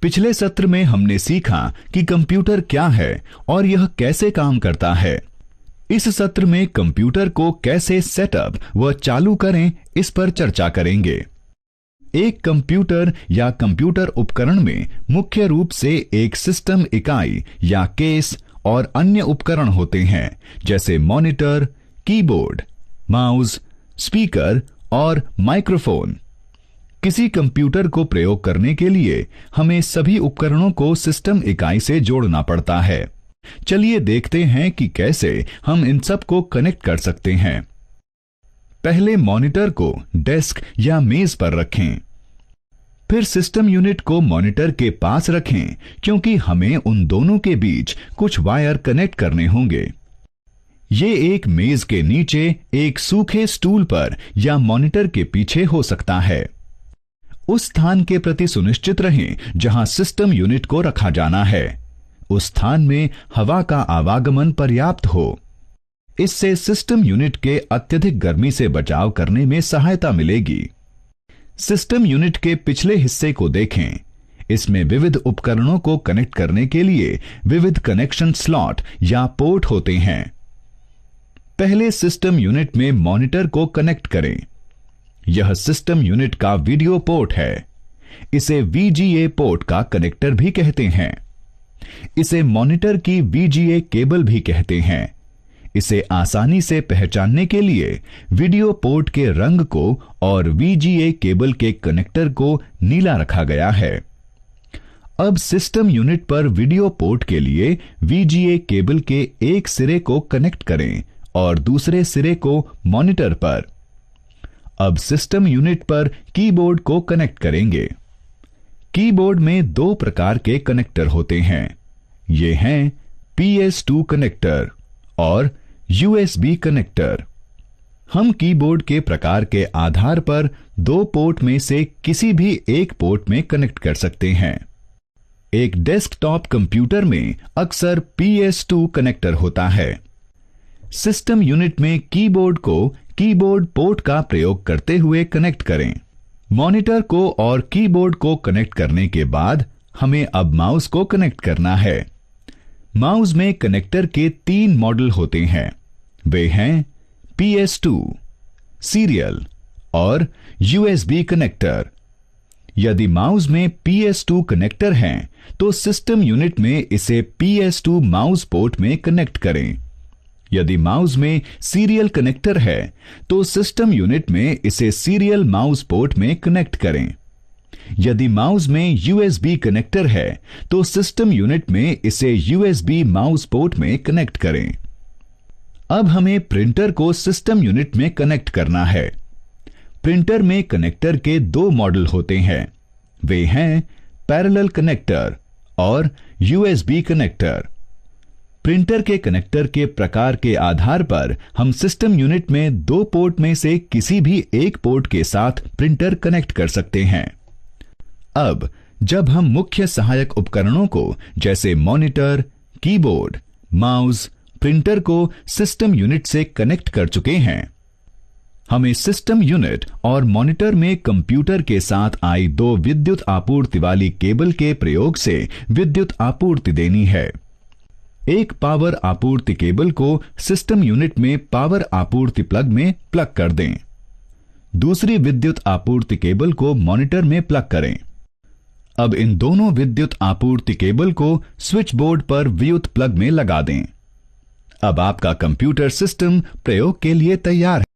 पिछले सत्र में हमने सीखा कि कंप्यूटर क्या है और यह कैसे काम करता है। इस सत्र में कंप्यूटर को कैसे सेटअप व चालू करें, इस पर चर्चा करेंगे। एक कंप्यूटर या कंप्यूटर उपकरण में मुख्य रूप से एक सिस्टम इकाई या केस और अन्य उपकरण होते हैं, जैसे मॉनिटर, कीबोर्ड, माउस, स्पीकर और माइक्रोफोन। किसी कंप्यूटर को प्रयोग करने के लिए हमें सभी उपकरणों को सिस्टम इकाई से जोड़ना पड़ता है। चलिए देखते हैं कि कैसे हम इन सब को कनेक्ट कर सकते हैं। पहले मॉनिटर को डेस्क या मेज पर रखें। फिर सिस्टम यूनिट को मॉनिटर के पास रखें, क्योंकि हमें उन दोनों के बीच कुछ वायर कनेक्ट करने होंगे। ये एक मेज के नीचे एक सूखे स्टूल पर या मॉनिटर के पीछे हो सकता है। उस स्थान के प्रति सुनिश्चित रहें जहां सिस्टम यूनिट को रखा जाना है। उस स्थान में हवा का आवागमन पर्याप्त हो। इससे सिस्टम यूनिट के अत्यधिक गर्मी से बचाव करने में सहायता मिलेगी। सिस्टम यूनिट के पिछले हिस्से को देखें। इसमें विविध उपकरणों को कनेक्ट करने के लिए विविध कनेक्शन स्लॉट या पोर्ट होते हैं। पहले सिस्टम यूनिट में मॉनिटर को कनेक्ट करें। यह सिस्टम यूनिट का वीडियो पोर्ट है। इसे VGA पोर्ट का कनेक्टर भी कहते हैं। इसे मॉनिटर की VGA केबल भी कहते हैं। इसे आसानी से पहचानने के लिए वीडियो पोर्ट के रंग को और VGA केबल के कनेक्टर को नीला रखा गया है। अब सिस्टम यूनिट पर वीडियो पोर्ट के लिए VGA केबल के एक सिरे को कनेक्ट करें और दूसरे सिरे को मॉनिटर पर। अब सिस्टम यूनिट पर कीबोर्ड को कनेक्ट करेंगे। कीबोर्ड में दो प्रकार के कनेक्टर होते हैं। ये हैं PS2 कनेक्टर और USB कनेक्टर। हम कीबोर्ड के प्रकार के आधार पर दो पोर्ट में से किसी भी एक पोर्ट में कनेक्ट कर सकते हैं। एक डेस्कटॉप कंप्यूटर में अक्सर PS2 कनेक्टर होता है। सिस्टम यूनिट में कीबोर्ड को कीबोर्ड पोर्ट का प्रयोग करते हुए कनेक्ट करें। मॉनिटर को और कीबोर्ड को कनेक्ट करने के बाद हमें अब माउस को कनेक्ट करना है। माउस में कनेक्टर के 3 मॉडल होते हैं। वे हैं PS2, सीरियल और USB कनेक्टर। यदि माउस में PS2 कनेक्टर हैं, तो सिस्टम यूनिट में इसे PS2 माउस पोर्ट में कनेक्ट करें। यदि माउस में सीरियल कनेक्टर है, तो सिस्टम यूनिट में इसे सीरियल माउस पोर्ट में कनेक्ट करें। यदि माउस में USB कनेक्टर है, तो सिस्टम यूनिट में इसे USB माउस पोर्ट में कनेक्ट करें। अब हमें प्रिंटर को सिस्टम यूनिट में कनेक्ट करना है। प्रिंटर में कनेक्टर के 2 मॉडल होते हैं। वे हैं पैरेलल कनेक्टर और USB कनेक्टर। प्रिंटर के कनेक्टर के प्रकार के आधार पर हम सिस्टम यूनिट में 2 पोर्ट में से किसी भी एक पोर्ट के साथ प्रिंटर कनेक्ट कर सकते हैं। अब जब हम मुख्य सहायक उपकरणों को जैसे मॉनिटर, कीबोर्ड, माउस, प्रिंटर को सिस्टम यूनिट से कनेक्ट कर चुके हैं, हमें सिस्टम यूनिट और मॉनिटर में कंप्यूटर के साथ आई 2 विद्युत आपूर्ति वाली केबल के प्रयोग से विद्युत आपूर्ति देनी है। एक पावर आपूर्ति केबल को सिस्टम यूनिट में पावर आपूर्ति प्लग में प्लग कर दें। दूसरी विद्युत आपूर्ति केबल को मॉनिटर में प्लग करें। अब इन दोनों विद्युत आपूर्ति केबल को स्विच बोर्ड पर विद्युत प्लग में लगा दें। अब आपका कंप्यूटर सिस्टम प्रयोग के लिए तैयार है।